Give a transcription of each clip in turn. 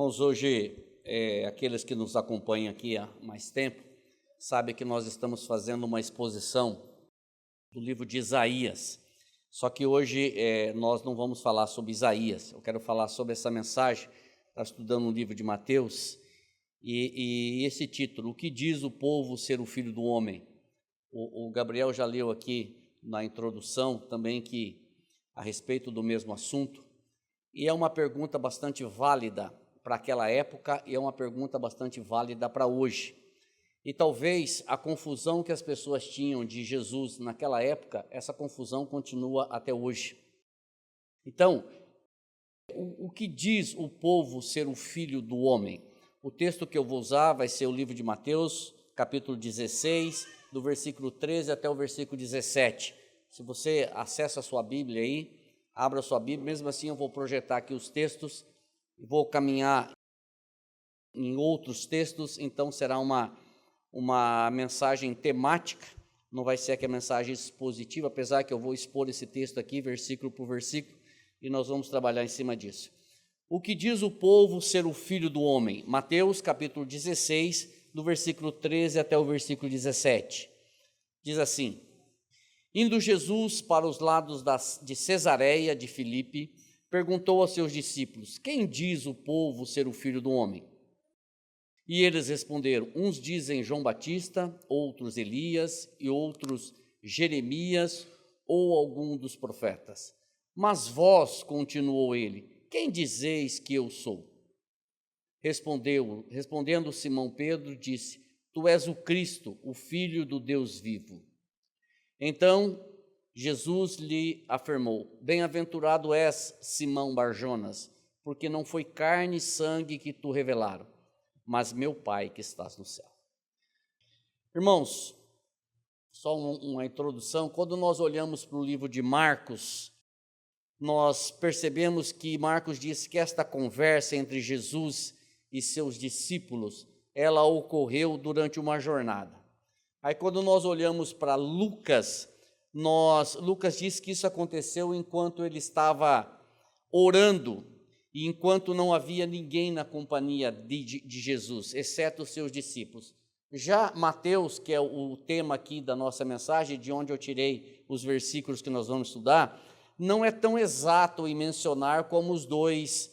Irmãos, hoje, aqueles que nos acompanham aqui há mais tempo, sabem que nós estamos fazendo uma exposição do livro de Isaías. Só que hoje nós não vamos falar sobre Isaías, eu quero falar sobre essa mensagem. Estava estudando um livro de Mateus, e esse título, O que diz o povo ser o filho do homem? O Gabriel já leu aqui na introdução também a respeito do mesmo assunto, e é uma pergunta bastante válida para aquela época e é uma pergunta bastante válida para hoje. E talvez a confusão que as pessoas tinham de Jesus naquela época, essa confusão continua até hoje. Então, o que diz o povo ser o filho do homem? O texto que eu vou usar vai ser o livro de Mateus, capítulo 16, do versículo 13 até o versículo 17. Se você acessa a sua Bíblia aí, abra a sua Bíblia, mesmo assim eu vou projetar aqui os textos, vou caminhar em outros textos, então será uma mensagem temática, não vai ser aqui a mensagem expositiva, apesar que eu vou expor esse texto aqui, versículo por versículo, e nós vamos trabalhar em cima disso. O que diz o povo ser o filho do homem? Mateus capítulo 16, do versículo 13 até o versículo 17. Diz assim: Indo Jesus para os lados de Cesareia de Filipe, perguntou aos seus discípulos: Quem diz o povo ser o filho do homem? E eles responderam: Uns dizem João Batista, outros Elias e outros Jeremias ou algum dos profetas. Mas vós, continuou ele, quem dizeis que eu sou? Respondendo Simão Pedro, disse: Tu és o Cristo, o Filho do Deus vivo. Então Jesus lhe afirmou: Bem-aventurado és, Simão Barjonas, porque não foi carne e sangue que tu revelaram, mas meu Pai que estás no céu. Irmãos, só uma introdução. Quando nós olhamos para o livro de Marcos, nós percebemos que Marcos diz que esta conversa entre Jesus e seus discípulos, ela ocorreu durante uma jornada. Aí quando nós olhamos para Lucas diz que isso aconteceu enquanto ele estava orando, e enquanto não havia ninguém na companhia de Jesus, exceto os seus discípulos. Já Mateus, que é o tema aqui da nossa mensagem, de onde eu tirei os versículos que nós vamos estudar, não é tão exato em mencionar como os dois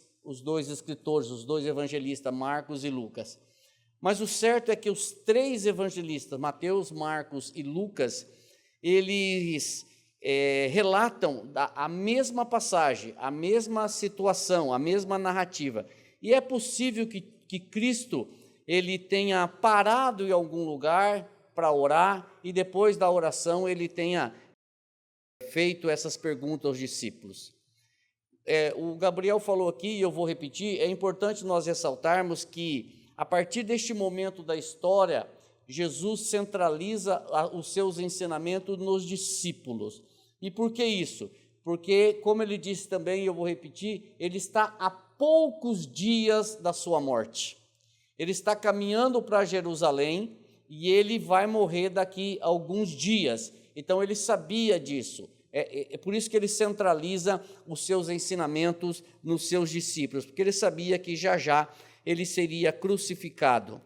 escritores, os dois evangelistas, Marcos e Lucas. Mas o certo é que os três evangelistas, Mateus, Marcos e Lucas, eles relatam a mesma passagem, a mesma situação, a mesma narrativa. E é possível que Cristo ele tenha parado em algum lugar para orar e depois da oração ele tenha feito essas perguntas aos discípulos. O Gabriel falou aqui, e eu vou repetir, é importante nós ressaltarmos que a partir deste momento da história, Jesus centraliza os seus ensinamentos nos discípulos. E por que isso? Porque, como ele disse também, e eu vou repetir, ele está a poucos dias da sua morte. Ele está caminhando para Jerusalém e ele vai morrer daqui a alguns dias. Então, ele sabia disso. É por isso que ele centraliza os seus ensinamentos nos seus discípulos, porque ele sabia que já ele seria crucificado.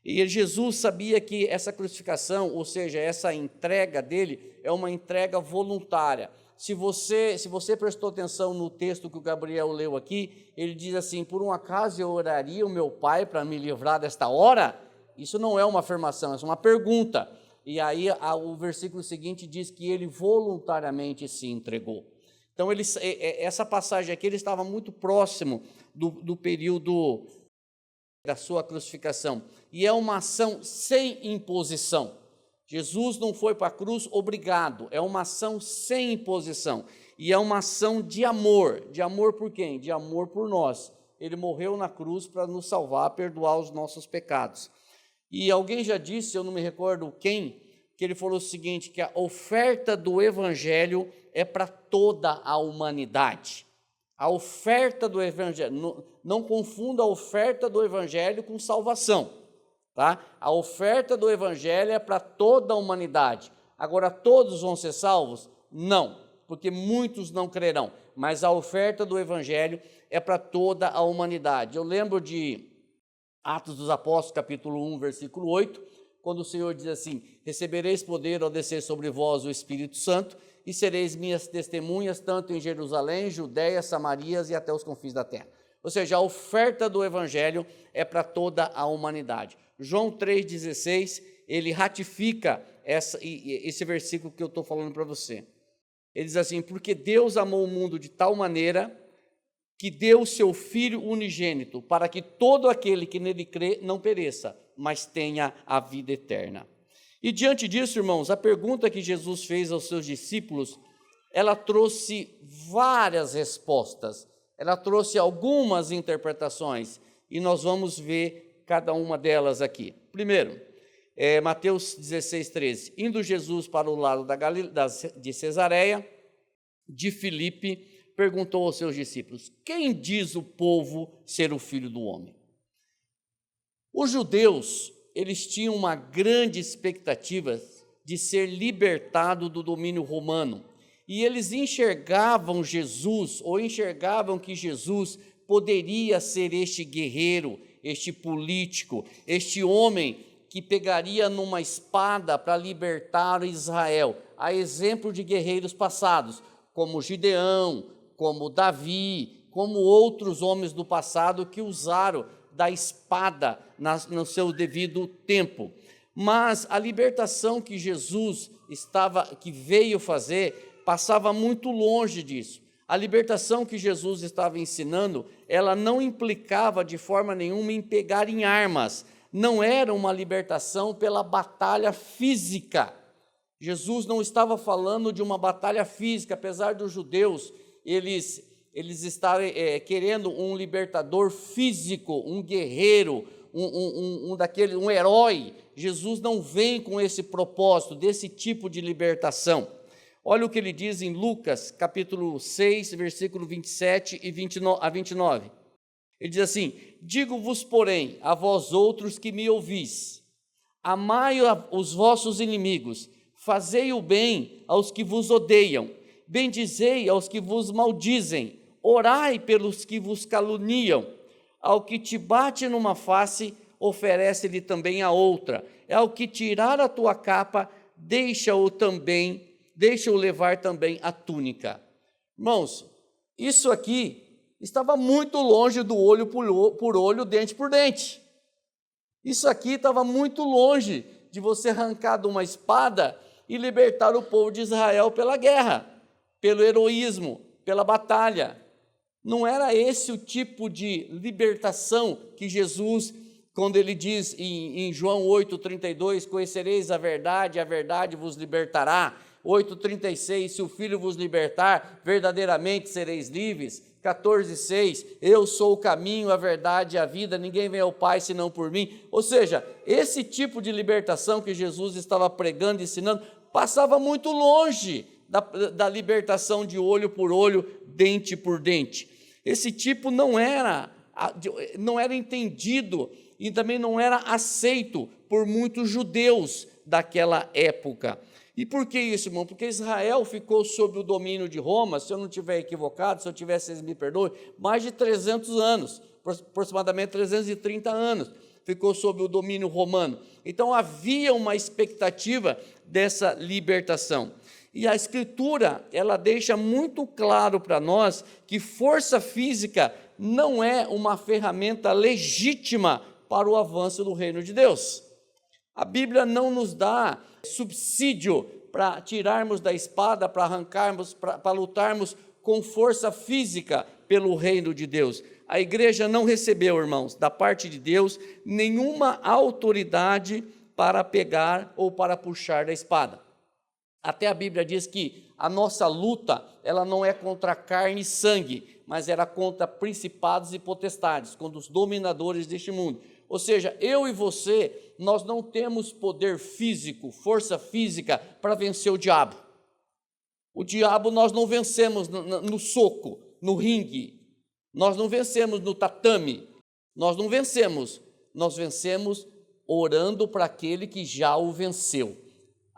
E Jesus sabia que essa crucificação, ou seja, essa entrega dele, é uma entrega voluntária. Se você prestou atenção no texto que o Gabriel leu aqui, ele diz assim: por um acaso eu oraria o meu Pai para me livrar desta hora? Isso não é uma afirmação, é uma pergunta. E aí o versículo seguinte diz que ele voluntariamente se entregou. Então essa passagem aqui, ele estava muito próximo do período da sua crucificação. E é uma ação sem imposição. Jesus não foi para a cruz obrigado, é uma ação sem imposição. E é uma ação de amor. De amor por quem? De amor por nós. Ele morreu na cruz para nos salvar, perdoar os nossos pecados. E alguém já disse, eu não me recordo quem, que ele falou o seguinte, que a oferta do evangelho é para toda a humanidade. A oferta do evangelho, não confunda a oferta do evangelho com salvação, tá? A oferta do evangelho é para toda a humanidade. Agora, todos vão ser salvos? Não. porque muitos não crerão, mas a oferta do evangelho é para toda a humanidade. Eu lembro de Atos dos Apóstolos, capítulo 1, versículo 8, quando o Senhor diz assim: recebereis poder ao descer sobre vós o Espírito Santo, e sereis minhas testemunhas, tanto em Jerusalém, Judéia, Samarias e até os confins da terra. Ou seja, a oferta do evangelho é para toda a humanidade. João 3,16, ele ratifica esse versículo que eu estou falando para você. Ele diz assim: porque Deus amou o mundo de tal maneira que deu o seu Filho unigênito, para que todo aquele que nele crê não pereça, mas tenha a vida eterna. E diante disso, irmãos, a pergunta que Jesus fez aos seus discípulos, ela trouxe várias respostas, ela trouxe algumas interpretações, e nós vamos ver cada uma delas aqui. Primeiro, Mateus 16:13, indo Jesus para o lado de Cesareia, de Filipe, perguntou aos seus discípulos: quem diz o povo ser o Filho do Homem? Os judeus, eles tinham uma grande expectativa de ser libertado do domínio romano, e eles enxergavam Jesus, ou enxergavam que Jesus poderia ser este guerreiro, este político, este homem que pegaria numa espada para libertar Israel, a exemplo de guerreiros passados, como Gideão, como Davi, como outros homens do passado que usaram da espada no seu devido tempo. Mas a libertação que Jesus que veio fazer, passava muito longe disso. A libertação que Jesus estava ensinando, ela não implicava de forma nenhuma em pegar em armas, não era uma libertação pela batalha física. Jesus não estava falando de uma batalha física, apesar dos judeus, eles estarem querendo um libertador físico, um guerreiro, um herói. Jesus não vem com esse propósito, desse tipo de libertação. Olha o que ele diz em Lucas, capítulo 6, versículo 27 a 29. Ele diz assim: digo-vos, porém, a vós outros que me ouvis, amai os vossos inimigos, fazei o bem aos que vos odeiam, bendizei aos que vos maldizem, orai pelos que vos caluniam, ao que te bate numa face, oferece-lhe também a outra, ao que tirar a tua capa, deixa-o levar também a túnica. Irmãos, isso aqui estava muito longe do olho por olho, dente por dente. Isso aqui estava muito longe de você arrancar de uma espada e libertar o povo de Israel pela guerra, pelo heroísmo, pela batalha. Não era esse o tipo de libertação que Jesus, quando ele diz em João 8,32, conhecereis a verdade vos libertará. 8,36, se o Filho vos libertar, verdadeiramente sereis livres. 14,6, eu sou o caminho, a verdade e a vida, ninguém vem ao Pai senão por mim. Ou seja, esse tipo de libertação que Jesus estava pregando e ensinando, passava muito longe da libertação de olho por olho, dente por dente. Esse tipo não era entendido e também não era aceito por muitos judeus daquela época. E por que isso, irmão? Porque Israel ficou sob o domínio de Roma, se eu não estiver equivocado, se eu tiver, vocês me perdoem, mais de 300 anos, aproximadamente 330 anos, ficou sob o domínio romano. Então havia uma expectativa dessa libertação. E a Escritura, ela deixa muito claro para nós que força física não é uma ferramenta legítima para o avanço do reino de Deus. A Bíblia não nos dá subsídio para tirarmos da espada, para arrancarmos, para lutarmos com força física pelo reino de Deus. A igreja não recebeu, irmãos, da parte de Deus, nenhuma autoridade para pegar ou para puxar da espada. Até a Bíblia diz que a nossa luta, ela não é contra carne e sangue, mas era contra principados e potestades, contra os dominadores deste mundo. Ou seja, eu e você, nós não temos poder físico, força física para vencer o diabo. O diabo nós não vencemos no soco, no ringue, nós não vencemos no tatame, nós vencemos orando para aquele que já o venceu.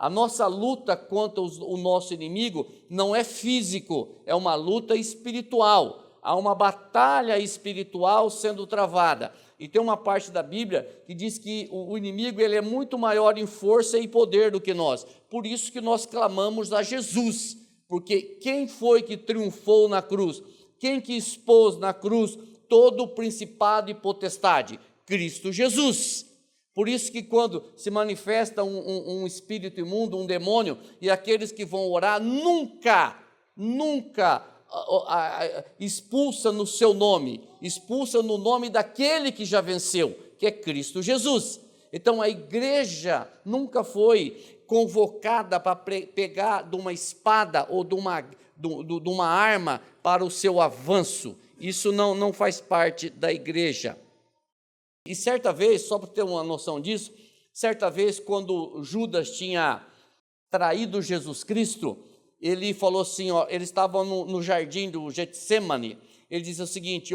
A nossa luta contra o nosso inimigo não é físico, é uma luta espiritual. Há uma batalha espiritual sendo travada. E tem uma parte da Bíblia que diz que o inimigo ele é muito maior em força e poder do que nós. Por isso que nós clamamos a Jesus, porque quem foi que triunfou na cruz? Quem que expôs na cruz todo o principado e potestade? Cristo Jesus. Por isso que quando se manifesta um espírito imundo, um demônio, e aqueles que vão orar nunca expulsa no seu nome, expulsa no nome daquele que já venceu, que é Cristo Jesus. Então a igreja nunca foi convocada para pegar de uma espada ou de uma arma para o seu avanço. Isso não faz parte da igreja. E certa vez, só para ter uma noção disso, certa vez quando Judas tinha traído Jesus Cristo, ele falou assim, ele estava no jardim do Getsemane, ele disse o seguinte,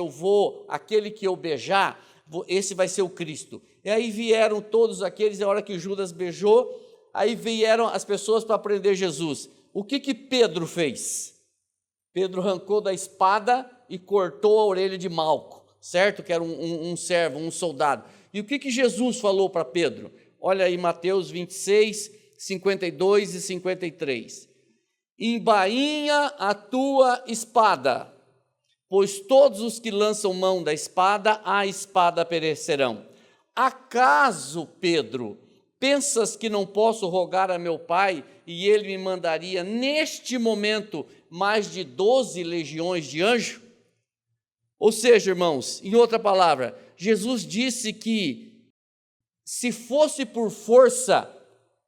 aquele que eu beijar, esse vai ser o Cristo. E aí vieram todos aqueles, a hora que Judas beijou, aí vieram as pessoas para prender Jesus. O que Pedro fez? Pedro arrancou da espada e cortou a orelha de Malco, certo? Que era um servo, um soldado. E o que Jesus falou para Pedro? Olha aí Mateus 26, 52 e 53. Embainha a tua espada, pois todos os que lançam mão da espada, a espada perecerão. Acaso, Pedro, pensas que não posso rogar a meu Pai e ele me mandaria neste momento mais de 12 legiões de anjos? Ou seja, irmãos, em outra palavra, Jesus disse que se fosse por força,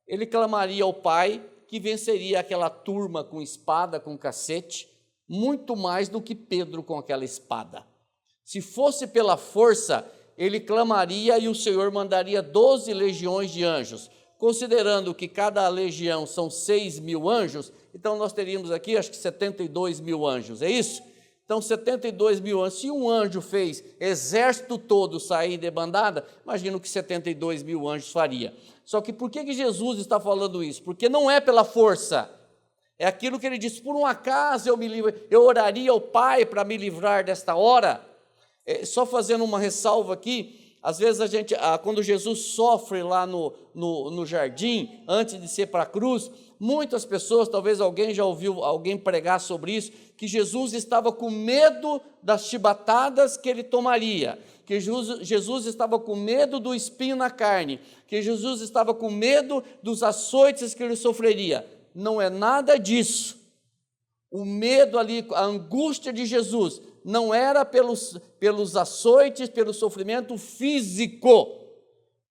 ele clamaria ao Pai que venceria aquela turma com espada, com cacete, muito mais do que Pedro com aquela espada. Se fosse pela força, ele clamaria e o Senhor mandaria 12 legiões de anjos. Considerando que cada legião são 6.000 anjos, então nós teríamos aqui, acho que 72.000 anjos, é isso? Então 72.000 anjos, se um anjo fez exército todo sair de bandada, imagino que 72.000 anjos faria. Só que por que Jesus está falando isso? Porque não é pela força, é aquilo que ele disse, por um acaso eu oraria ao Pai para me livrar desta hora. Só fazendo uma ressalva aqui, às vezes quando Jesus sofre lá no jardim, antes de ser para a cruz, muitas pessoas, talvez alguém já ouviu alguém pregar sobre isso, que Jesus estava com medo das chibatadas que ele tomaria, que Jesus estava com medo do espinho na carne, que Jesus estava com medo dos açoites que ele sofreria. Não é nada disso. O medo ali, a angústia de Jesus, não era pelos açoites, pelo sofrimento físico.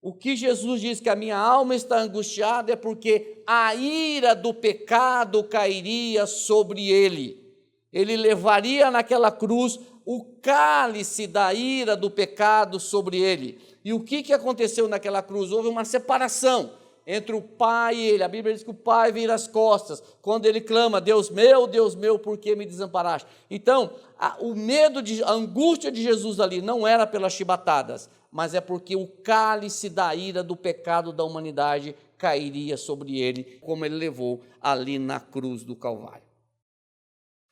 O que Jesus diz que a minha alma está angustiada é porque a ira do pecado cairia sobre ele. Ele levaria naquela cruz o cálice da ira do pecado sobre ele. E o que aconteceu naquela cruz? Houve uma separação entre o Pai e ele. A Bíblia diz que o Pai vira as costas, quando ele clama, Deus meu, por que me desamparaste? Então, a angústia de Jesus ali não era pelas chibatadas, mas é porque o cálice da ira do pecado da humanidade cairia sobre ele, como ele levou ali na cruz do Calvário.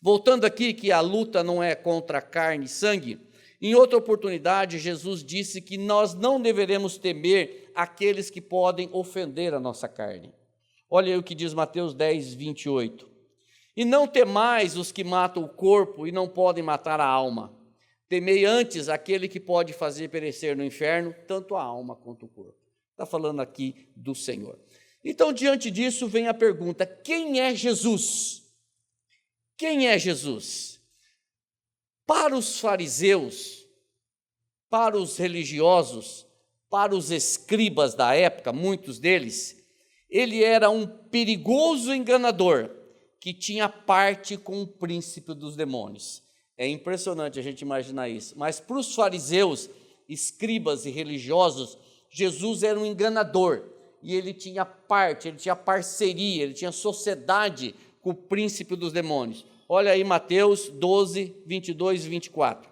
Voltando aqui, que a luta não é contra carne e sangue, em outra oportunidade, Jesus disse que nós não deveremos temer aqueles que podem ofender a nossa carne. Olha aí o que diz Mateus 10, 28. E não temais os que matam o corpo e não podem matar a alma. Temei antes aquele que pode fazer perecer no inferno, tanto a alma quanto o corpo. Está falando aqui do Senhor. Então, diante disso, vem a pergunta, quem é Jesus? Quem é Jesus? Para os fariseus, para os religiosos, para os escribas da época, muitos deles, ele era um perigoso enganador que tinha parte com o príncipe dos demônios. É impressionante a gente imaginar isso. Mas para os fariseus, escribas e religiosos, Jesus era um enganador. E ele tinha parte, ele tinha parceria, ele tinha sociedade com o príncipe dos demônios. Olha aí Mateus 12, 22 e 24.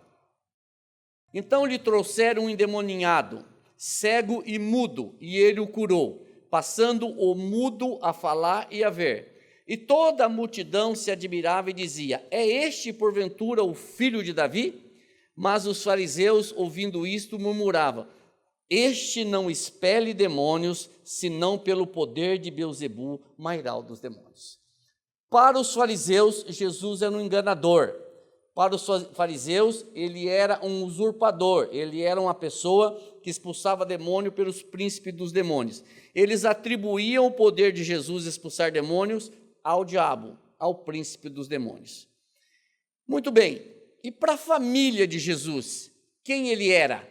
Então lhe trouxeram um endemoninhado, cego e mudo, e ele o curou, passando o mudo a falar e a ver. E toda a multidão se admirava e dizia: é este, porventura, o filho de Davi? Mas os fariseus, ouvindo isto, murmuravam: este não expele demônios, senão pelo poder de Beelzebu, mairal dos demônios. Para os fariseus, Jesus era um enganador. Para os fariseus, ele era um usurpador, ele era uma pessoa que expulsava demônio pelos príncipes dos demônios. Eles atribuíam o poder de Jesus expulsar demônios ao diabo, ao príncipe dos demônios. Muito bem, e para a família de Jesus, quem ele era?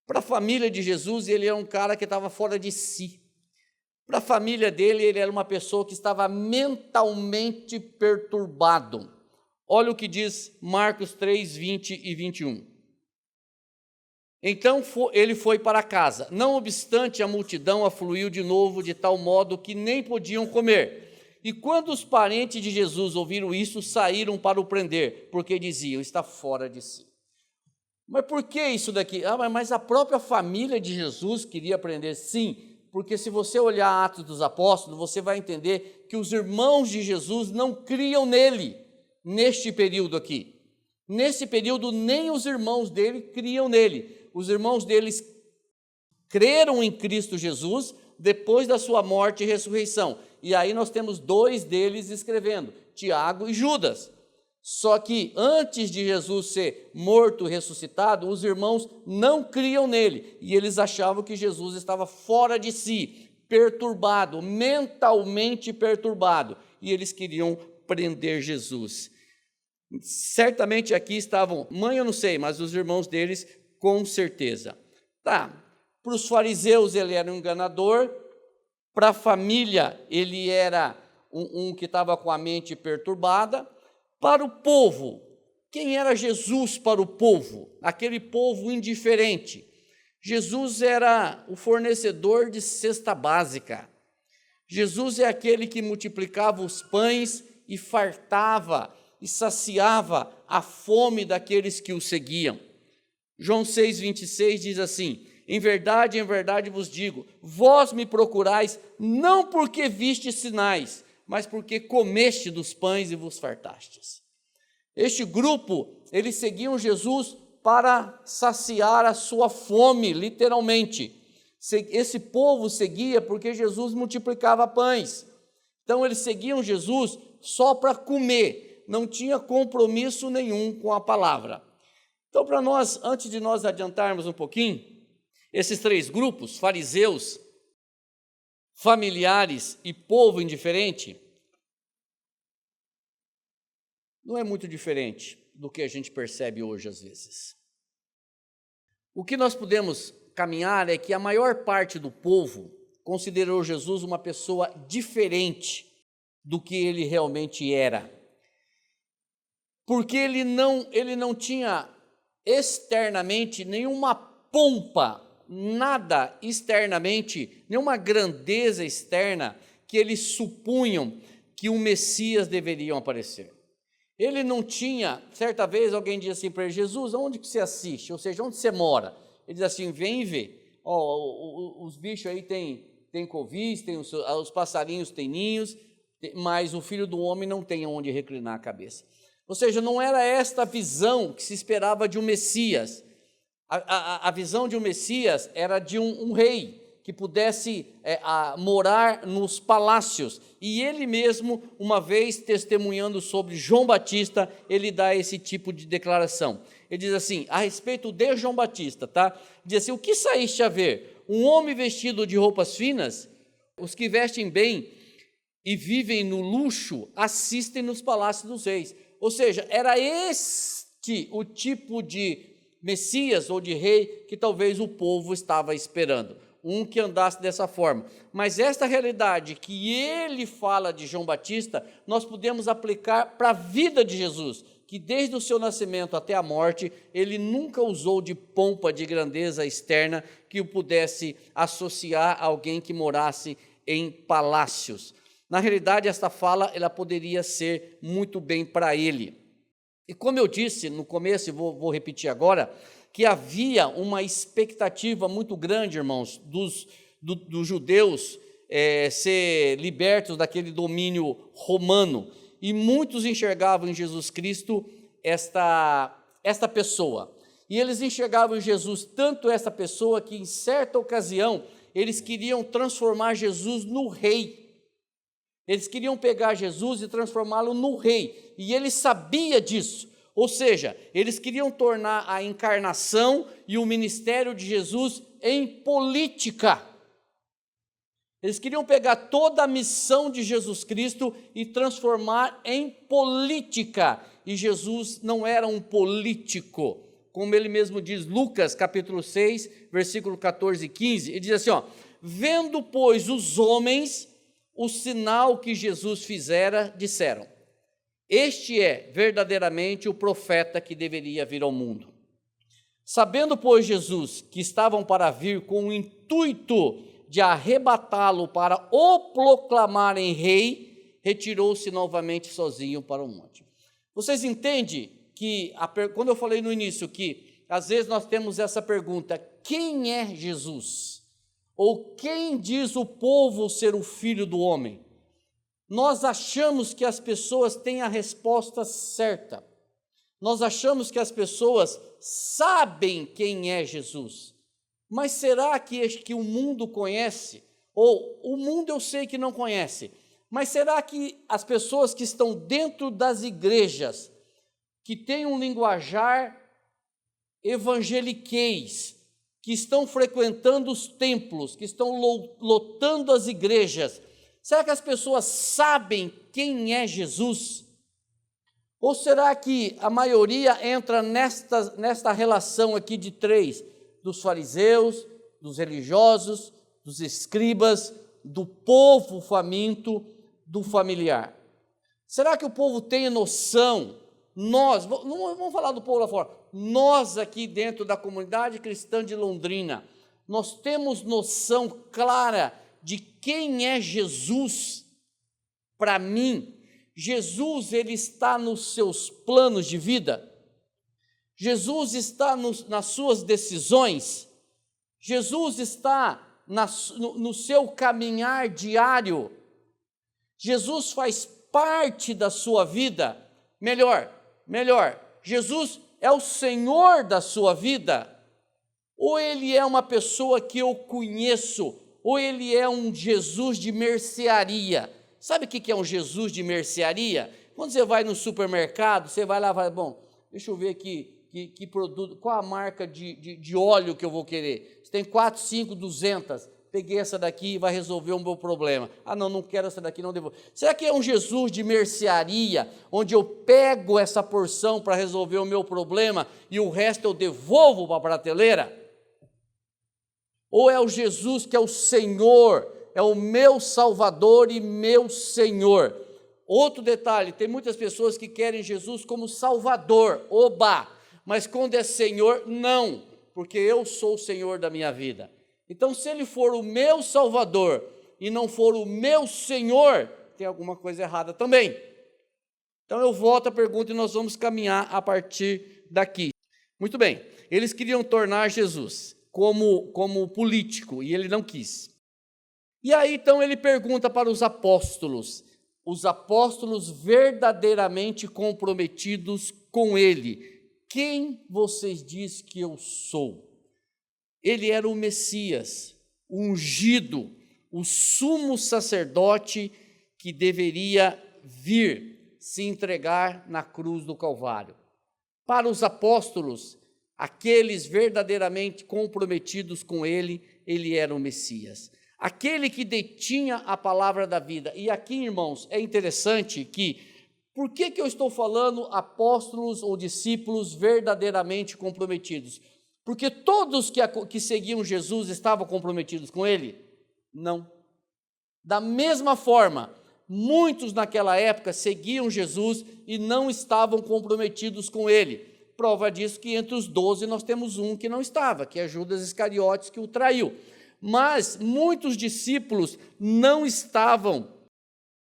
Para a família de Jesus, ele era um cara que estava fora de si. Para a família dele, ele era uma pessoa que estava mentalmente perturbado. Olha o que diz Marcos 3, 20 e 21. Então ele foi para casa. Não obstante, a multidão afluiu de novo, de tal modo que nem podiam comer. E quando os parentes de Jesus ouviram isso, saíram para o prender, porque diziam: está fora de si. Mas por que isso daqui? Mas a própria família de Jesus queria prender. Sim, porque se você olhar Atos dos Apóstolos, você vai entender que os irmãos de Jesus não criam nele, neste período aqui. Nesse período, nem os irmãos dele criam nele. Os irmãos deles creram em Cristo Jesus depois da sua morte e ressurreição. E aí nós temos dois deles escrevendo, Tiago e Judas. Só que antes de Jesus ser morto e ressuscitado, os irmãos não criam nele. E eles achavam que Jesus estava fora de si, perturbado, mentalmente perturbado. E eles queriam prender Jesus. Certamente aqui estavam, mãe eu não sei, mas os irmãos deles com certeza. Tá, para os fariseus ele era um enganador, para a família ele era um que estava com a mente perturbada. Para o povo, quem era Jesus para o povo? Aquele povo indiferente. Jesus era o fornecedor de cesta básica. Jesus é aquele que multiplicava os pães e fartava e saciava a fome daqueles que o seguiam. João 6,26 diz assim: em verdade vos digo, vós me procurais não porque vistes sinais, mas porque comeste dos pães e vos fartastes. Este grupo, eles seguiam Jesus para saciar a sua fome, literalmente. Esse povo seguia porque Jesus multiplicava pães. Então eles seguiam Jesus só para comer, não tinha compromisso nenhum com a palavra. Então, para nós, antes de nós adiantarmos um pouquinho, esses três grupos, fariseus, familiares e povo indiferente, não é muito diferente do que a gente percebe hoje às vezes. O que nós podemos caminhar é que a maior parte do povo considerou Jesus uma pessoa diferente do que ele realmente era. Porque ele não tinha externamente nenhuma pompa, nada externamente, nenhuma grandeza externa que eles supunham que o Messias deveriam aparecer. Ele não tinha, certa vez alguém disse assim para ele: Jesus, onde que você assiste? Ou seja, onde você mora? Ele diz assim: vem ver, os bichos aí tem covis, os passarinhos têm ninhos, mas o Filho do Homem não tem onde reclinar a cabeça. Ou seja, não era esta a visão que se esperava de um Messias. A visão de um Messias era de um rei que pudesse morar nos palácios. E ele mesmo, uma vez testemunhando sobre João Batista, ele dá esse tipo de declaração. Ele diz assim, a respeito de João Batista, tá? Diz assim: o que saíste a ver? Um homem vestido de roupas finas? Os que vestem bem e vivem no luxo assistem nos palácios dos reis. Ou seja, era este o tipo de Messias ou de rei que talvez o povo estava esperando, um que andasse dessa forma. Mas esta realidade que ele fala de João Batista, nós podemos aplicar para a vida de Jesus, que desde o seu nascimento até a morte, ele nunca usou de pompa, de grandeza externa que o pudesse associar a alguém que morasse em palácios. Na realidade, esta fala ela poderia ser muito bem para ele. E como eu disse no começo, e vou repetir agora, que havia uma expectativa muito grande, irmãos, dos judeus ser libertos daquele domínio romano, e muitos enxergavam em Jesus Cristo esta pessoa. E eles enxergavam em Jesus tanto essa pessoa que, em certa ocasião, eles queriam transformar Jesus no rei. Eles queriam pegar Jesus e transformá-lo no rei. E ele sabia disso. Ou seja, eles queriam tornar a encarnação e o ministério de Jesus em política. Eles queriam pegar toda a missão de Jesus Cristo e transformar em política. E Jesus não era um político. Como ele mesmo diz, Lucas capítulo 6, versículo 14 e 15, ele diz assim, vendo, pois, os homens o sinal que Jesus fizera, disseram, este é verdadeiramente o profeta que deveria vir ao mundo. Sabendo, pois, Jesus que estavam para vir com o intuito de arrebatá-lo para o proclamarem rei, retirou-se novamente sozinho para o monte. Vocês entendem que, quando eu falei no início que às vezes nós temos essa pergunta, quem é Jesus? Ou quem diz o povo ser o Filho do Homem? Nós achamos que as pessoas têm a resposta certa. Nós achamos que as pessoas sabem quem é Jesus. Mas será que o mundo conhece? Ou o mundo eu sei que não conhece. Mas será que as pessoas que estão dentro das igrejas, que têm um linguajar evangeliquez, que estão frequentando os templos, que estão lotando as igrejas, será que as pessoas sabem quem é Jesus? Ou será que a maioria entra nesta relação aqui de três, dos fariseus, dos religiosos, dos escribas, do povo faminto, do familiar? Será que o povo tem noção? Nós, não vamos falar do povo lá fora, nós aqui dentro da comunidade cristã de Londrina, nós temos noção clara de quem é Jesus. Para mim, Jesus, ele está nos seus planos de vida, Jesus está nas suas decisões, Jesus está no seu caminhar diário, Jesus faz parte da sua vida, melhor, Jesus é o Senhor da sua vida, ou ele é uma pessoa que eu conheço, ou ele é um Jesus de mercearia. Sabe o que é um Jesus de mercearia? Quando você vai no supermercado, você vai lá e fala, bom, deixa eu ver aqui, que produto, qual a marca de óleo que eu vou querer? Você tem 4, 5, 200, peguei essa daqui e vai resolver o meu problema. Ah, não quero essa daqui, não devolvo. Será que é um Jesus de mercearia, onde eu pego essa porção para resolver o meu problema e o resto eu devolvo para a prateleira? Ou é o Jesus que é o Senhor, é o meu Salvador e meu Senhor? Outro detalhe, tem muitas pessoas que querem Jesus como Salvador, mas quando é Senhor, não, porque eu sou o Senhor da minha vida. Então, se ele for o meu Salvador e não for o meu Senhor, tem alguma coisa errada também. Então, eu volto à pergunta e nós vamos caminhar a partir daqui. Muito bem, eles queriam tornar Jesus como político e ele não quis. E aí, então, ele pergunta para os apóstolos verdadeiramente comprometidos com ele, quem vocês dizem que eu sou? Ele era o Messias, o ungido, o sumo sacerdote que deveria vir se entregar na cruz do Calvário. Para os apóstolos, aqueles verdadeiramente comprometidos com ele, ele era o Messias, aquele que detinha a palavra da vida. E aqui, irmãos, é interessante que, por que eu estou falando apóstolos ou discípulos verdadeiramente comprometidos? Porque todos que seguiam Jesus estavam comprometidos com ele? Não. Da mesma forma, muitos naquela época seguiam Jesus e não estavam comprometidos com ele. Prova disso que entre os 12 nós temos um que não estava, que é Judas Iscariotes, que o traiu. Mas muitos discípulos não estavam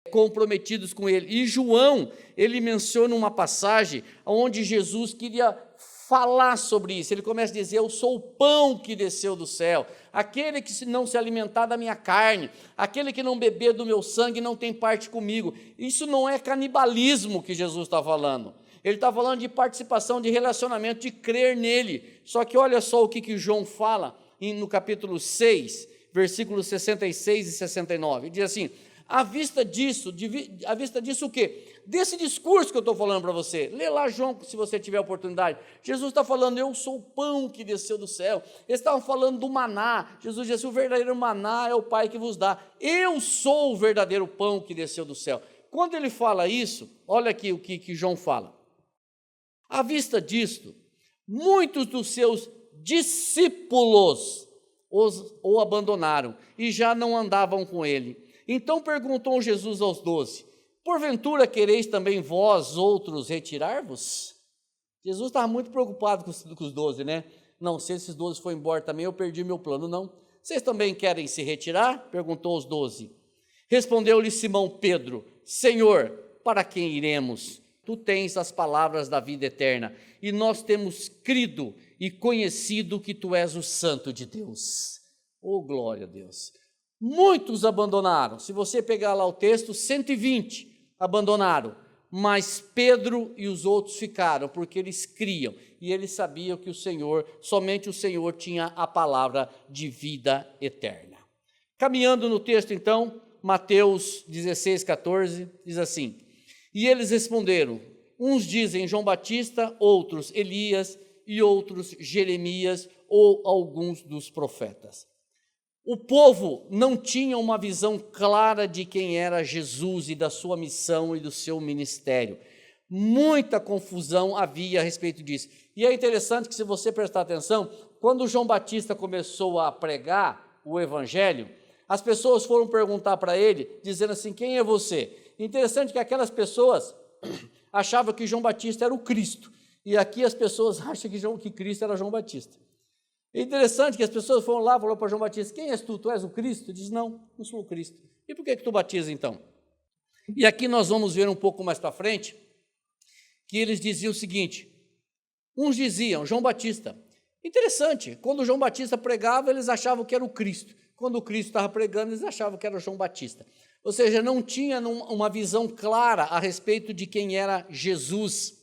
comprometidos com ele. E João, ele menciona uma passagem onde Jesus queria falar sobre isso. Ele começa a dizer, eu sou o pão que desceu do céu, aquele que não se alimentar da minha carne, aquele que não beber do meu sangue não tem parte comigo. Isso não é canibalismo que Jesus está falando. Ele está falando de participação, de relacionamento, de crer nele. Só que olha só o que João fala no capítulo 6, versículos 66 e 69. Ele diz assim: à vista disso o quê? Desse discurso que eu estou falando para você. Lê lá, João, se você tiver oportunidade. Jesus está falando, eu sou o pão que desceu do céu. Eles estavam falando do maná. Jesus disse, o verdadeiro maná é o Pai que vos dá. Eu sou o verdadeiro pão que desceu do céu. Quando ele fala isso, olha aqui o que João fala. À vista disto, muitos dos seus discípulos o abandonaram e já não andavam com ele. Então perguntou Jesus aos 12, porventura quereis também vós outros retirar-vos? Jesus estava muito preocupado com os 12, né? Não, se esses 12 forem embora também, eu perdi meu plano, não. Vocês também querem se retirar? Perguntou os 12. Respondeu-lhe Simão Pedro, Senhor, para quem iremos? Tu tens as palavras da vida eterna, e nós temos crido e conhecido que tu és o Santo de Deus. Oh, glória a Deus! Muitos abandonaram. Se você pegar lá o texto, 120 abandonaram, mas Pedro e os outros ficaram, porque eles criam, e eles sabiam que somente o Senhor tinha a palavra de vida eterna. Caminhando no texto então, Mateus 16, 14, diz assim, e eles responderam, uns dizem João Batista, outros Elias, e outros Jeremias, ou alguns dos profetas. O povo não tinha uma visão clara de quem era Jesus e da sua missão e do seu ministério. Muita confusão havia a respeito disso. E é interessante que, se você prestar atenção, quando João Batista começou a pregar o evangelho, as pessoas foram perguntar para ele, dizendo assim, quem é você? Interessante que aquelas pessoas achavam que João Batista era o Cristo. E aqui as pessoas acham que Cristo era João Batista. É interessante que as pessoas foram lá e falaram para João Batista, quem és tu? Tu és o Cristo? Ele diz, não sou o Cristo. E por que tu batiza então? E aqui nós vamos ver um pouco mais para frente, que eles diziam o seguinte, uns diziam, João Batista. Interessante, quando João Batista pregava, eles achavam que era o Cristo. Quando o Cristo estava pregando, eles achavam que era João Batista. Ou seja, não tinha uma visão clara a respeito de quem era Jesus.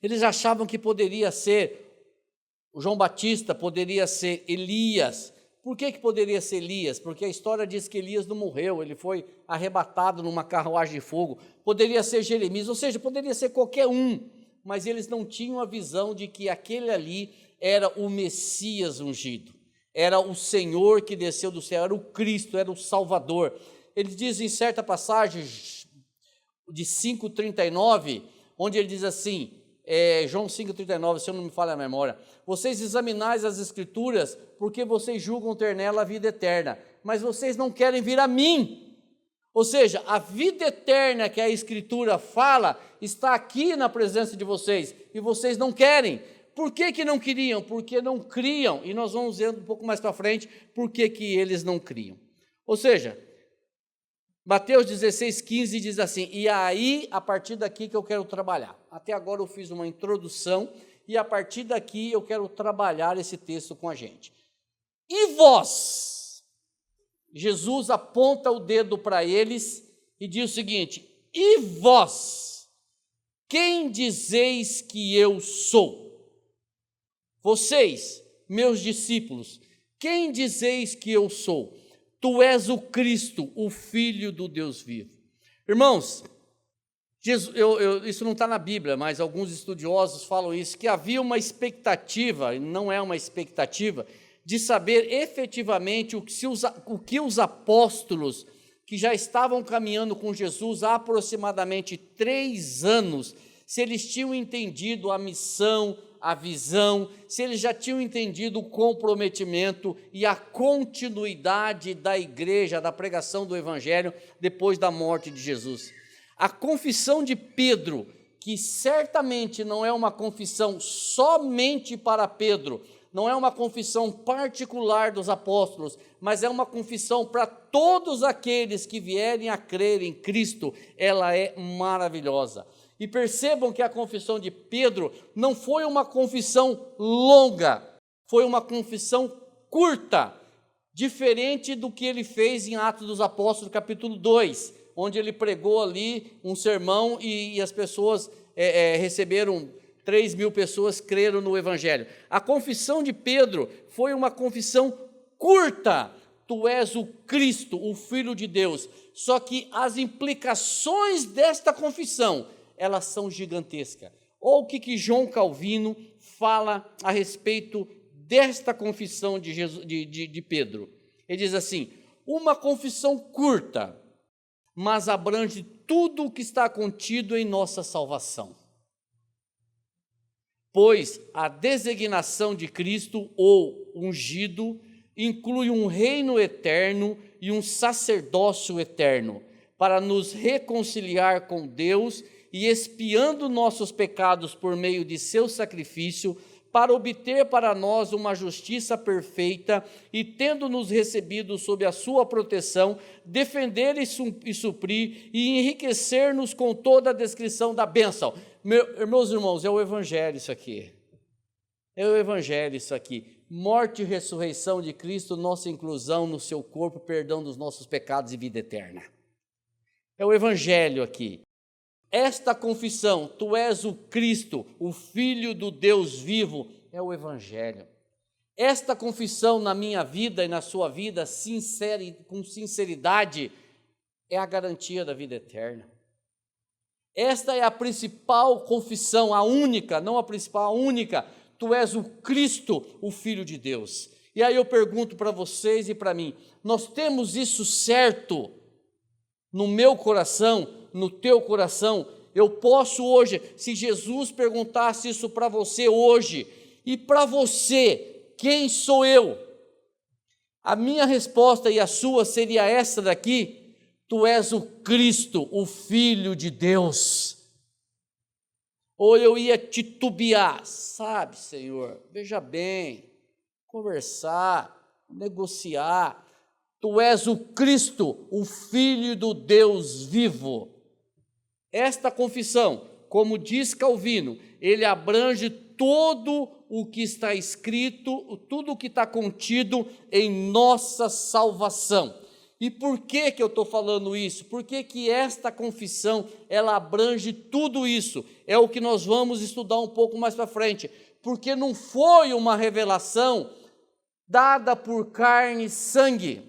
Eles achavam que poderia ser o João Batista, poderia ser Elias. Por que poderia ser Elias? Porque a história diz que Elias não morreu, ele foi arrebatado numa carruagem de fogo. Poderia ser Jeremias, ou seja, poderia ser qualquer um, mas eles não tinham a visão de que aquele ali era o Messias ungido, era o Senhor que desceu do céu, era o Cristo, era o Salvador. Ele diz em certa passagem de 5,39, onde ele diz assim, João 5,39, se eu não me falha a memória, vocês examinais as Escrituras, porque vocês julgam ter nela a vida eterna, mas vocês não querem vir a mim. Ou seja, a vida eterna que a Escritura fala, está aqui na presença de vocês, e vocês não querem. Por que não queriam? Porque não criam, e nós vamos ver um pouco mais para frente, por que eles não criam. Ou seja, Mateus 16, 15 diz assim, e aí, a partir daqui que eu quero trabalhar. Até agora eu fiz uma introdução, e a partir daqui eu quero trabalhar esse texto com a gente. E vós? Jesus aponta o dedo para eles e diz o seguinte, e vós? Quem dizeis que eu sou? Vocês, meus discípulos, quem dizeis que eu sou? Tu és o Cristo, o Filho do Deus vivo. Irmãos, isso não está na Bíblia, mas alguns estudiosos falam isso, que havia uma expectativa, e não é uma expectativa, de saber efetivamente o que os apóstolos, que já estavam caminhando com Jesus há aproximadamente 3 anos, se eles tinham entendido a missão, a visão, se eles já tinham entendido o comprometimento e a continuidade da igreja, da pregação do evangelho depois da morte de Jesus. A confissão de Pedro, que certamente não é uma confissão somente para Pedro, não é uma confissão particular dos apóstolos, mas é uma confissão para todos aqueles que vierem a crer em Cristo, ela é maravilhosa. E percebam que a confissão de Pedro não foi uma confissão longa, foi uma confissão curta, diferente do que ele fez em Atos dos Apóstolos, capítulo 2, onde ele pregou ali um sermão e as pessoas receberam, 3.000 pessoas creram no Evangelho. A confissão de Pedro foi uma confissão curta: tu és o Cristo, o Filho de Deus. Só que as implicações desta confissão, elas são gigantescas. Olha o que João Calvino fala a respeito desta confissão de Pedro. Ele diz assim: uma confissão curta, mas abrange tudo o que está contido em nossa salvação. Pois a designação de Cristo, ou ungido, inclui um reino eterno e um sacerdócio eterno, para nos reconciliar com Deus e, expiando nossos pecados por meio de seu sacrifício, para obter para nós uma justiça perfeita e, tendo-nos recebido sob a sua proteção, defender e suprir e enriquecer-nos com toda a descrição da bênção. Meus irmãos, é o Evangelho isso aqui. É o Evangelho isso aqui. Morte e ressurreição de Cristo, nossa inclusão no seu corpo, perdão dos nossos pecados e vida eterna. É o Evangelho aqui. Esta confissão, tu és o Cristo, o Filho do Deus vivo, é o Evangelho. Esta confissão na minha vida e na sua vida, com sinceridade, é a garantia da vida eterna. Esta é a principal confissão, a única, não a principal, a única. Tu és o Cristo, o Filho de Deus. E aí eu pergunto para vocês e para mim, nós temos isso certo no meu coração, no teu coração? Eu posso hoje, se Jesus perguntasse isso para você hoje, e para você, quem sou eu? A minha resposta e a sua seria essa daqui: tu és o Cristo, o Filho de Deus. Ou eu ia titubear, sabe, Senhor, veja bem, conversar, negociar. Tu és o Cristo, o Filho do Deus vivo. Esta confissão, como diz Calvino, ele abrange todo o que está escrito, tudo o que está contido em nossa salvação. E por que eu estou falando isso? Por que esta confissão, ela abrange tudo isso? É o que nós vamos estudar um pouco mais para frente. Porque não foi uma revelação dada por carne e sangue.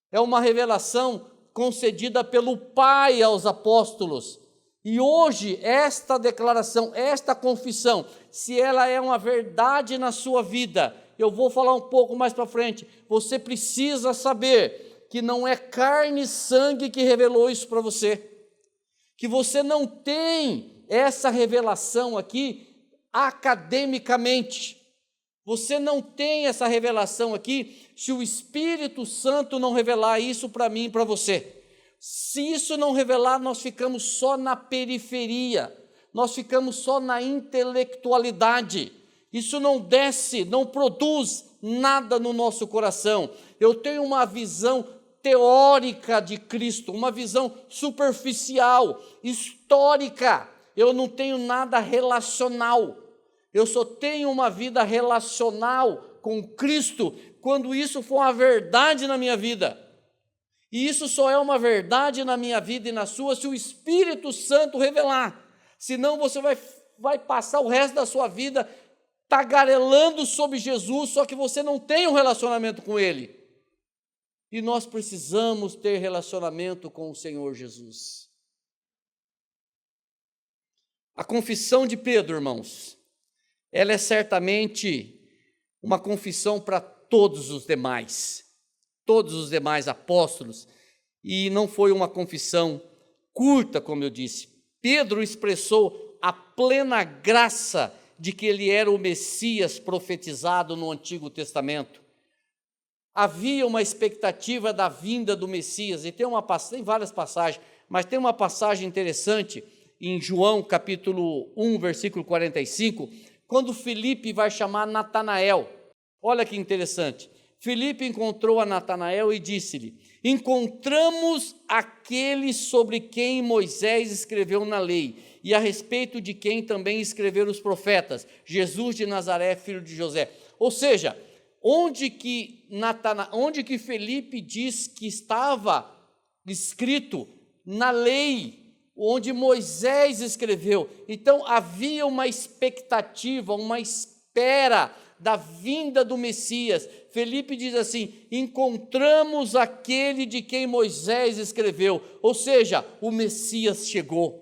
É uma revelação concedida pelo Pai aos apóstolos. E hoje, esta declaração, esta confissão, se ela é uma verdade na sua vida, eu vou falar um pouco mais para frente, você precisa saber que não é carne e sangue que revelou isso para você, que você não tem essa revelação aqui academicamente, você não tem essa revelação aqui se o Espírito Santo não revelar isso para mim e para você. Se isso não revelar, nós ficamos só na periferia, nós ficamos só na intelectualidade, isso não desce, não produz nada no nosso coração. Eu tenho uma visão teórica de Cristo, uma visão superficial, histórica, eu não tenho nada relacional, eu só tenho uma vida relacional com Cristo quando isso for uma verdade na minha vida. E isso só é uma verdade na minha vida e na sua se o Espírito Santo revelar. Senão você vai passar o resto da sua vida tagarelando sobre Jesus, só que você não tem um relacionamento com Ele. E nós precisamos ter relacionamento com o Senhor Jesus. A confissão de Pedro, irmãos, ela é certamente uma confissão para todos os demais apóstolos, e não foi uma confissão curta, como eu disse. Pedro expressou a plena graça de que ele era o Messias profetizado no Antigo Testamento. Havia uma expectativa da vinda do Messias, e tem várias passagens, mas tem uma passagem interessante em João capítulo 1, versículo 45, quando Filipe vai chamar Natanael. Olha que interessante. Filipe encontrou a Natanael e disse-lhe: encontramos aquele sobre quem Moisés escreveu na lei, e a respeito de quem também escreveram os profetas, Jesus de Nazaré, filho de José. Ou seja, onde que Felipe diz que estava escrito na lei, onde Moisés escreveu. Então havia uma expectativa, uma espera da vinda do Messias. Felipe diz assim: encontramos aquele de quem Moisés escreveu, ou seja, o Messias chegou.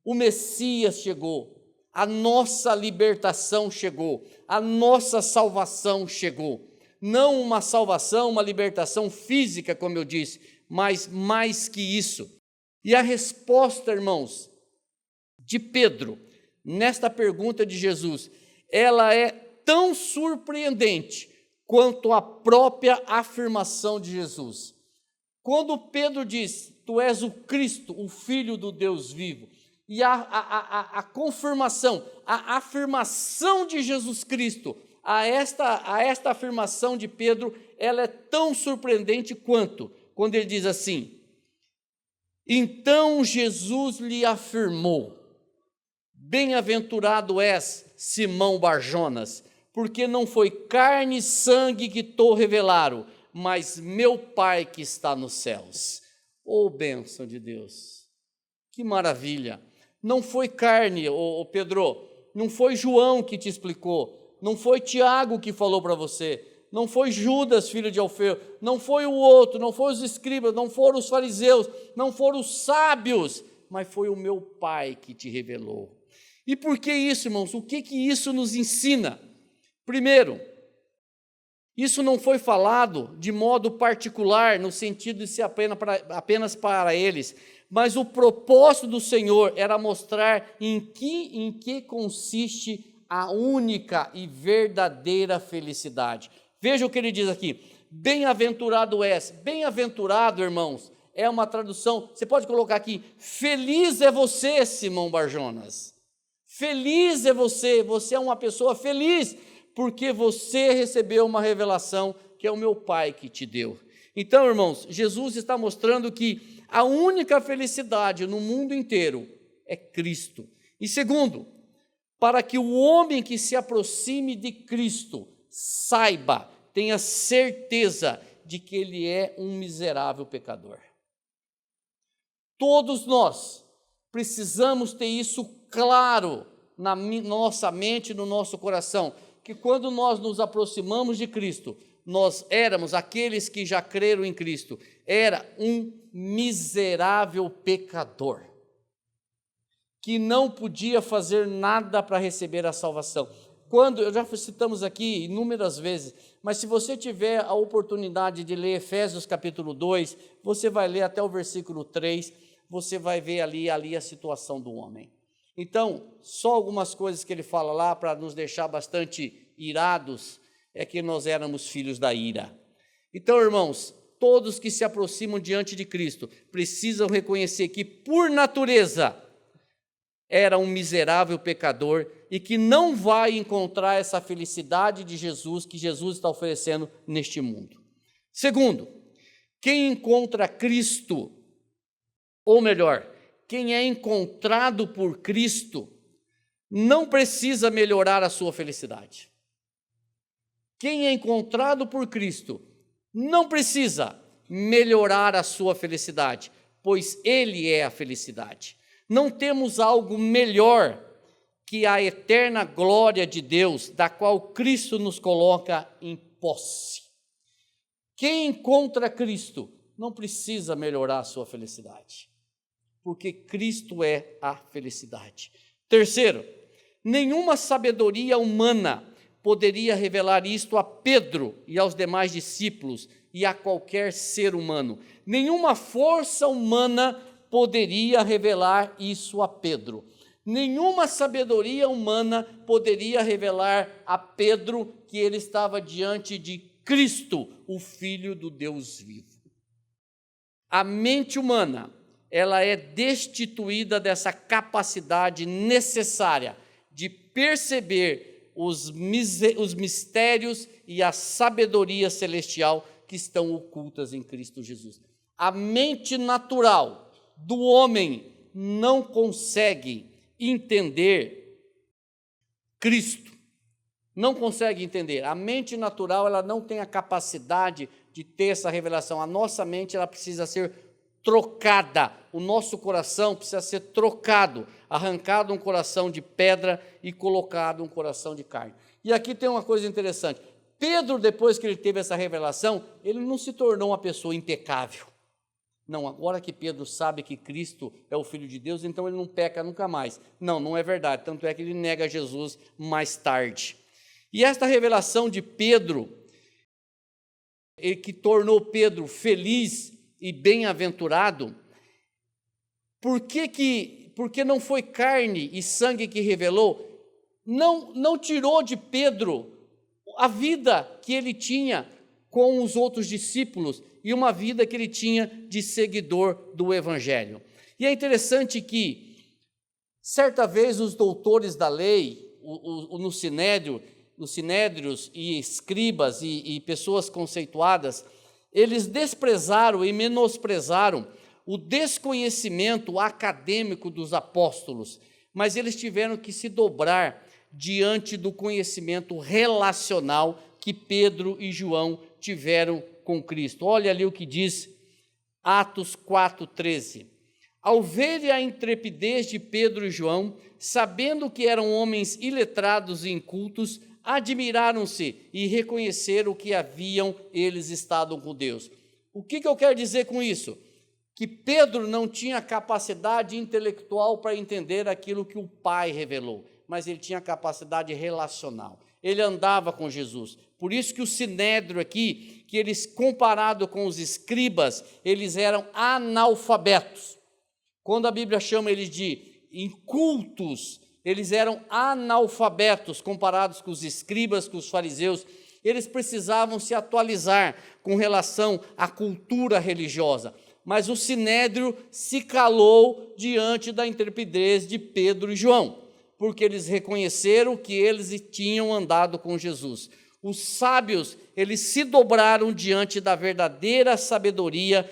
O Messias chegou, a nossa libertação chegou, a nossa salvação chegou. Não uma salvação, uma libertação física, como eu disse, mas mais que isso. E a resposta, irmãos, de Pedro, nesta pergunta de Jesus, ela é tão surpreendente quanto a própria afirmação de Jesus. Quando Pedro diz: tu és o Cristo, o Filho do Deus vivo, e a confirmação, a afirmação de Jesus Cristo, a esta afirmação de Pedro, ela é tão surpreendente quanto, quando ele diz assim: então Jesus lhe afirmou: bem-aventurado és, Simão Barjonas, porque não foi carne e sangue que te revelaram, mas meu Pai que está nos céus. Oh, bênção de Deus, que maravilha! Não foi carne, Pedro, não foi João que te explicou, não foi Tiago que falou para você, não foi Judas, filho de Alfeu, não foi o outro, não foram os escribas, não foram os fariseus, não foram os sábios, mas foi o meu Pai que te revelou. E por que isso, irmãos? O que isso nos ensina? Primeiro, isso não foi falado de modo particular, no sentido de ser apenas para eles, mas o propósito do Senhor era mostrar em que consiste a única e verdadeira felicidade. Veja o que ele diz aqui: bem-aventurado és. Bem-aventurado, irmãos, é uma tradução, você pode colocar aqui: feliz é você, Simão Barjonas. Feliz é você, você é uma pessoa feliz, porque você recebeu uma revelação que é o meu Pai que te deu. Então, irmãos, Jesus está mostrando que a única felicidade no mundo inteiro é Cristo. E segundo, para que o homem que se aproxime de Cristo saiba, tenha certeza de que ele é um miserável pecador. Todos nós precisamos ter isso claro na nossa mente, no nosso coração, que quando nós nos aproximamos de Cristo, nós éramos, aqueles que já creram em Cristo, era um miserável pecador, que não podia fazer nada para receber a salvação. Eu já citamos aqui inúmeras vezes, mas se você tiver a oportunidade de ler Efésios capítulo 2, você vai ler até o versículo 3, você vai ver ali a situação do homem. Então, só algumas coisas que ele fala lá para nos deixar bastante irados, é que nós éramos filhos da ira. Então, irmãos, todos que se aproximam diante de Cristo precisam reconhecer que, por natureza, era um miserável pecador e que não vai encontrar essa felicidade de Jesus que Jesus está oferecendo neste mundo. Segundo, quem encontra Cristo, ou melhor, quem é encontrado por Cristo, não precisa melhorar a sua felicidade. Quem é encontrado por Cristo não precisa melhorar a sua felicidade, pois Ele é a felicidade. Não temos algo melhor que a eterna glória de Deus, da qual Cristo nos coloca em posse. Quem encontra Cristo não precisa melhorar a sua felicidade, porque Cristo é a felicidade. Terceiro, nenhuma sabedoria humana poderia revelar isto a Pedro e aos demais discípulos e a qualquer ser humano. Nenhuma força humana poderia revelar isso a Pedro. Nenhuma sabedoria humana poderia revelar a Pedro que ele estava diante de Cristo, o Filho do Deus vivo. A mente humana, ela é destituída dessa capacidade necessária de perceber os mistérios e a sabedoria celestial que estão ocultas em Cristo Jesus. A mente natural do homem não consegue entender Cristo. Não consegue entender. A mente natural, ela não tem a capacidade de ter essa revelação. A nossa mente, ela precisa ser trocada. O nosso coração precisa ser trocado, arrancado um coração de pedra e colocado um coração de carne. E aqui tem uma coisa interessante. Pedro, depois que ele teve essa revelação, ele não se tornou uma pessoa impecável. Não, agora que Pedro sabe que Cristo é o Filho de Deus, então ele não peca nunca mais. Não, não é verdade. Tanto é que ele nega Jesus mais tarde. E esta revelação de Pedro, que tornou Pedro feliz e bem-aventurado, porque não foi carne e sangue que revelou, não tirou de Pedro a vida que ele tinha com os outros discípulos e uma vida que ele tinha de seguidor do Evangelho. E é interessante que, certa vez, os doutores da lei, nos sinédrios e escribas e pessoas conceituadas, eles desprezaram e menosprezaram o desconhecimento acadêmico dos apóstolos, mas eles tiveram que se dobrar diante do conhecimento relacional que Pedro e João tiveram com Cristo. Olha ali o que diz Atos 4,13. Ao verem a intrepidez de Pedro e João, sabendo que eram homens iletrados e incultos, admiraram-se e reconheceram que haviam eles estado com Deus. O que eu quero dizer com isso? Que Pedro não tinha capacidade intelectual para entender aquilo que o Pai revelou, mas ele tinha capacidade relacional. Ele andava com Jesus. Por isso que o sinédrio aqui, que eles, comparado com os escribas, eles eram analfabetos. Quando a Bíblia chama eles de incultos, eles eram analfabetos comparados com os escribas, com os fariseus. Eles precisavam se atualizar com relação à cultura religiosa. Mas o sinédrio se calou diante da intrepidez de Pedro e João, porque eles reconheceram que eles tinham andado com Jesus. Os sábios, eles se dobraram diante da verdadeira sabedoria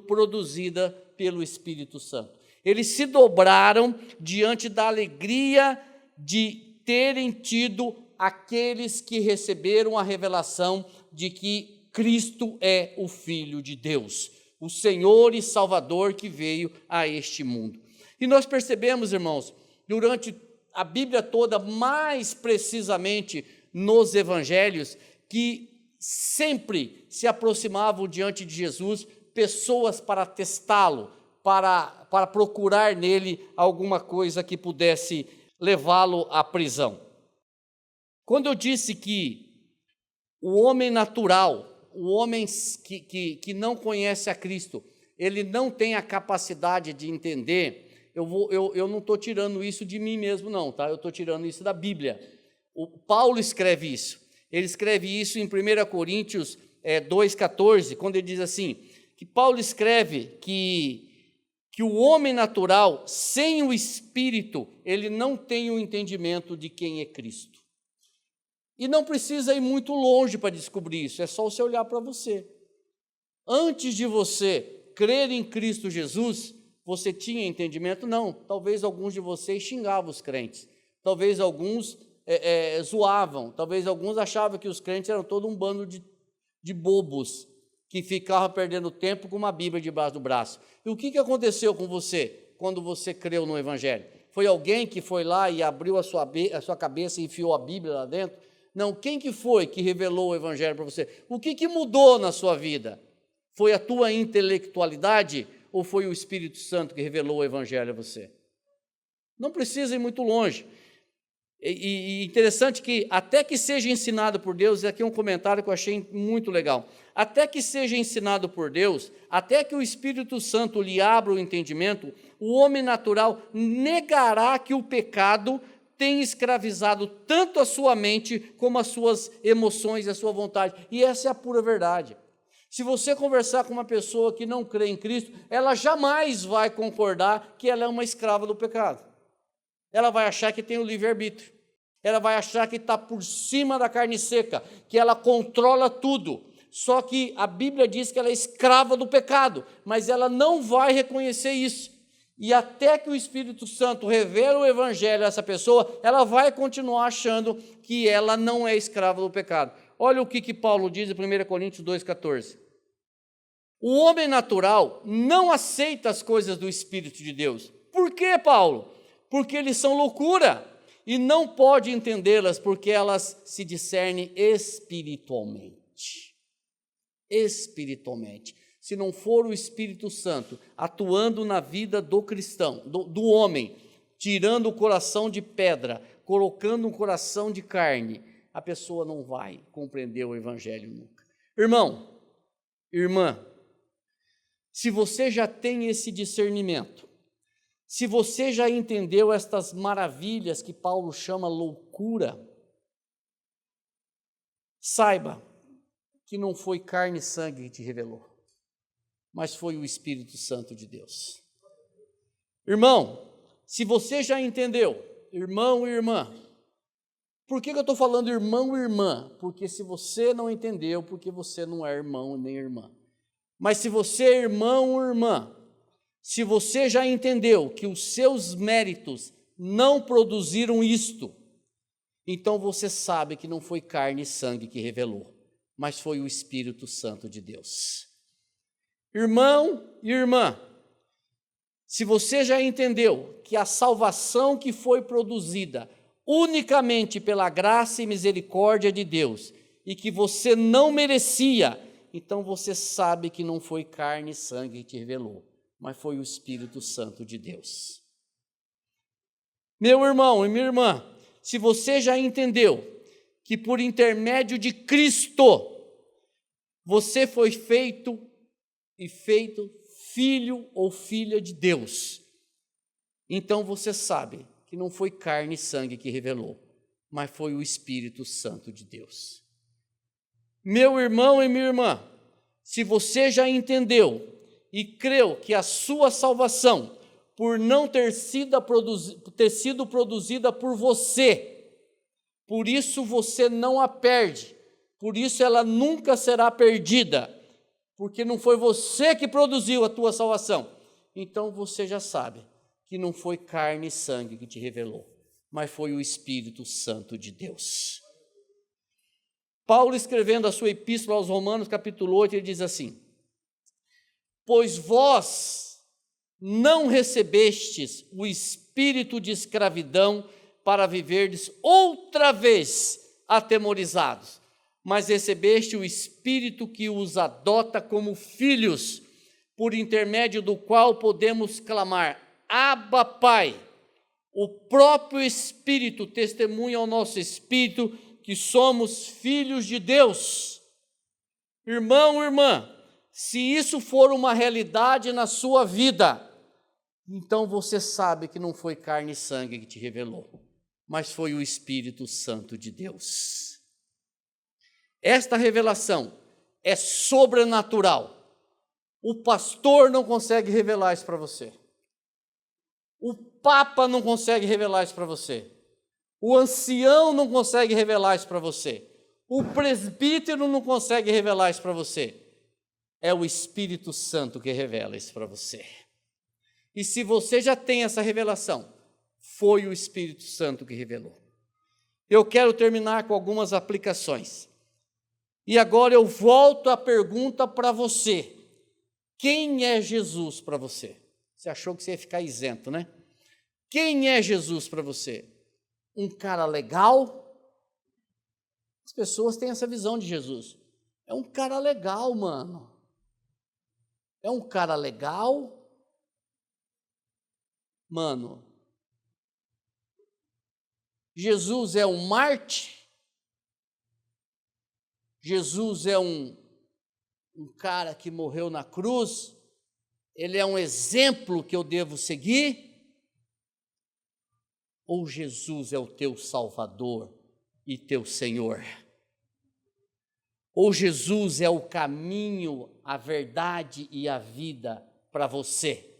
produzida pelo Espírito Santo. Eles se dobraram diante da alegria de terem tido aqueles que receberam a revelação de que Cristo é o Filho de Deus, o Senhor e Salvador que veio a este mundo. E nós percebemos, irmãos, durante a Bíblia toda, mais precisamente nos evangelhos, que sempre se aproximavam diante de Jesus pessoas para testá-lo, para procurar nele alguma coisa que pudesse levá-lo à prisão. Quando eu disse que o homem natural, o homem que não conhece a Cristo, ele não tem a capacidade de entender, eu não estou tirando isso de mim mesmo não, tá? Eu estou tirando isso da Bíblia. O Paulo escreve isso. Ele escreve isso em 1 Coríntios 2,14, quando ele diz assim, que Paulo escreve que o homem natural, sem o Espírito, ele não tem o entendimento de quem é Cristo. E não precisa ir muito longe para descobrir isso, é só você olhar para você. Antes de você crer em Cristo Jesus, você tinha entendimento? Não. Talvez alguns de vocês xingavam os crentes, talvez alguns zoavam, talvez alguns achavam que os crentes eram todo um bando de bobos, que ficavam perdendo tempo com uma Bíblia debaixo do braço. E o que aconteceu com você quando você creu no Evangelho? Foi alguém que foi lá e abriu a sua cabeça e enfiou a Bíblia lá dentro? Não, quem que foi que revelou o Evangelho para você? O que mudou na sua vida? Foi a tua intelectualidade ou foi o Espírito Santo que revelou o Evangelho a você? Não precisa ir muito longe. E interessante que até que seja ensinado por Deus, e aqui um comentário que eu achei muito legal, até que seja ensinado por Deus, até que o Espírito Santo lhe abra o entendimento, o homem natural negará que o pecado tem escravizado tanto a sua mente como as suas emoções e a sua vontade, e essa é a pura verdade. Se você conversar com uma pessoa que não crê em Cristo, ela jamais vai concordar que ela é uma escrava do pecado. Ela vai achar que tem o livre-arbítrio, ela vai achar que está por cima da carne seca, que ela controla tudo. Só que a Bíblia diz que ela é escrava do pecado, mas ela não vai reconhecer isso. E até que o Espírito Santo revele o Evangelho a essa pessoa, ela vai continuar achando que ela não é escrava do pecado. Olha o que Paulo diz em 1 Coríntios 2,14. O homem natural não aceita as coisas do Espírito de Deus. Por quê, Paulo? Porque eles são loucura e não pode entendê-las porque elas se discernem espiritualmente. Espiritualmente. Se não for o Espírito Santo atuando na vida do cristão, do homem, tirando o coração de pedra, colocando um coração de carne, a pessoa não vai compreender o Evangelho nunca. Irmão, irmã, se você já tem esse discernimento, se você já entendeu estas maravilhas que Paulo chama loucura, saiba que não foi carne e sangue que te revelou, mas foi o Espírito Santo de Deus. Irmão, se você já entendeu, irmão e irmã, por que eu estou falando irmão e irmã? Porque se você não entendeu, porque você não é irmão nem irmã. Mas se você é irmão ou irmã, se você já entendeu que os seus méritos não produziram isto, então você sabe que não foi carne e sangue que revelou, mas foi o Espírito Santo de Deus. Irmão e irmã, se você já entendeu que a salvação que foi produzida unicamente pela graça e misericórdia de Deus e que você não merecia, então você sabe que não foi carne e sangue que te revelou, mas foi o Espírito Santo de Deus. Meu irmão e minha irmã, se você já entendeu que por intermédio de Cristo você foi feito filho ou filha de Deus, então você sabe que não foi carne e sangue que revelou, mas foi o Espírito Santo de Deus. Meu irmão e minha irmã, se você já entendeu e creu que a sua salvação, por não ter sido produzida por você, por isso você não a perde, por isso ela nunca será perdida, porque não foi você que produziu a tua salvação, então você já sabe que não foi carne e sangue que te revelou, mas foi o Espírito Santo de Deus. Paulo, escrevendo a sua epístola aos Romanos, capítulo 8, ele diz assim: pois vós não recebestes o espírito de escravidão para viverdes outra vez atemorizados, mas recebeste o Espírito que os adota como filhos, por intermédio do qual podemos clamar, Abba, Pai. O próprio Espírito testemunha ao nosso espírito que somos filhos de Deus. Irmão, irmã, se isso for uma realidade na sua vida, então você sabe que não foi carne e sangue que te revelou, mas foi o Espírito Santo de Deus. Esta revelação é sobrenatural. O pastor não consegue revelar isso para você. O Papa não consegue revelar isso para você. O ancião não consegue revelar isso para você. O presbítero não consegue revelar isso para você. É o Espírito Santo que revela isso para você. E se você já tem essa revelação, foi o Espírito Santo que revelou. Eu quero terminar com algumas aplicações. E agora eu volto a pergunta para você. Quem é Jesus para você? Você achou que você ia ficar isento, né? Quem é Jesus para você? Um cara legal? As pessoas têm essa visão de Jesus. É um cara legal, mano. É um cara legal? Mano, Jesus é um Marte? Jesus é um cara que morreu na cruz? Ele é um exemplo que eu devo seguir? Ou Jesus é o teu Salvador e teu Senhor? Ou Jesus é o caminho, a verdade e a vida para você?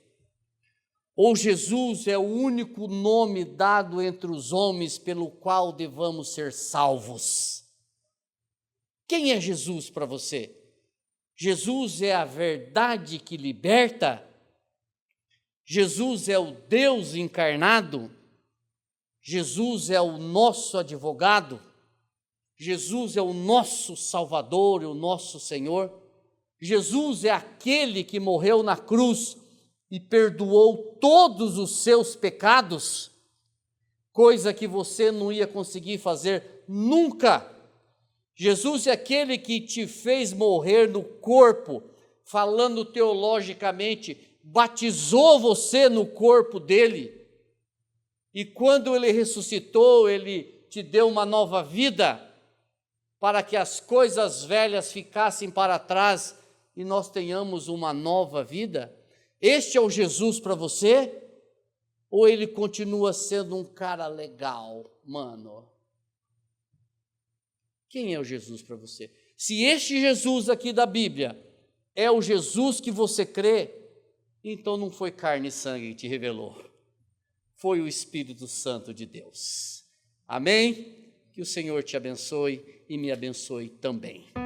Ou Jesus é o único nome dado entre os homens pelo qual devamos ser salvos? Quem é Jesus para você? Jesus é a verdade que liberta? Jesus é o Deus encarnado, Jesus é o nosso advogado, Jesus é o nosso Salvador e o nosso Senhor, Jesus é aquele que morreu na cruz e perdoou todos os seus pecados, coisa que você não ia conseguir fazer nunca. Jesus é aquele que te fez morrer no corpo, falando teologicamente, batizou você no corpo dele, e quando ele ressuscitou, ele te deu uma nova vida, para que as coisas velhas ficassem para trás e nós tenhamos uma nova vida. Este é o Jesus para você? Ou ele continua sendo um cara legal, mano? Quem é o Jesus para você? Se este Jesus aqui da Bíblia é o Jesus que você crê, então não foi carne e sangue que te revelou, foi o Espírito Santo de Deus. Amém? Que o Senhor te abençoe e me abençoe também.